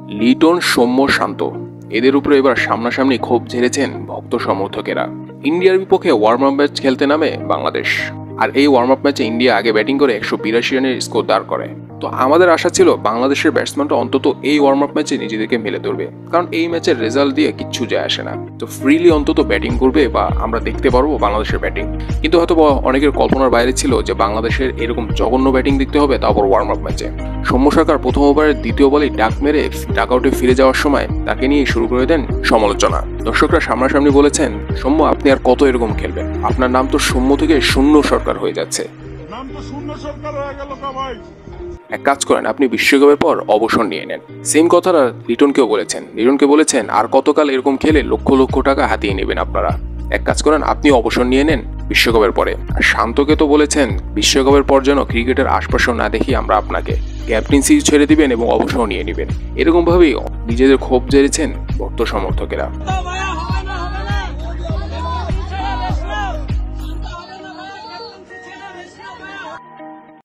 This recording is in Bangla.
লিটন, সৌম্য, শান্ত এদের উপরে এবার সামনাসামনি ক্ষোভ ঝেড়েছেন ভক্ত সমর্থকেরা। ইন্ডিয়ার বিপক্ষে ওয়ার্ম আপ ম্যাচ খেলতে নামে বাংলাদেশ, আর এই ওয়ার্ম আপ ম্যাচে ইন্ডিয়া আগে ব্যাটিং করে 182 রানের স্কোর দাঁড় করে। তো আমাদের আশা ছিল বাংলাদেশের ব্যাটসম্যানরা অন্তত এই ওয়ার্ম আপ ম্যাচে নিজেদেরকে মেলে ধরবে, কারণ এই ম্যাচের রেজাল্ট দিয়ে কিচ্ছু যায় আসে না। তো ফ্রিলি অন্তত ব্যাটিং করবে বা আমরা দেখতে পারবো বাংলাদেশের ব্যাটিং। কিন্তু হয়তো অনেকের কল্পনার বাইরে ছিল যে বাংলাদেশের এরকম জঘন্য ব্যাটিং দেখতে হবে, তারপর ওয়ার্ম আপ ম্যাচে। সৌম্য সরকার প্রথম ওভারের দ্বিতীয় বলেই ডাক মেরে ডাক আউটে ফিরে যাওয়ার সময় তাকে নিয়ে শুরু করে দেন সমালোচনা। দর্শকরা সামনাসামনি বলেছেন, সৌম্য আপনি আর কত এরকম খেলবেন? আপনার নাম তো সৌম্য থেকে শূন্য সরকার হয়ে যাচ্ছে। এক কাজ করেন, আপনি বিশ্বকাপের পর অবসর নিয়ে নেন। সেম কথাটা লিটনকেও বলেছেন আর কতকাল এরকম খেলে লক্ষ লক্ষ টাকা হাতিয়ে নেবেন আপনারা। এক কাজ করেন, আপনি অবসর নিয়ে নেন বিশ্বকাপের পরে। আর শান্তকে তো বলেছেন বিশ্বকাপের পর যেন ক্রিকেটের আশপাশও না দেখি আমরা আপনাকে, ক্যাপ্টেন্সি ছেড়ে দিবেন এবং অবসর নিয়ে নেবেন। এরকম ভাবেই নিজেদের ক্ষোভ ঝেড়েছেন ভক্ত সমর্থকেরা।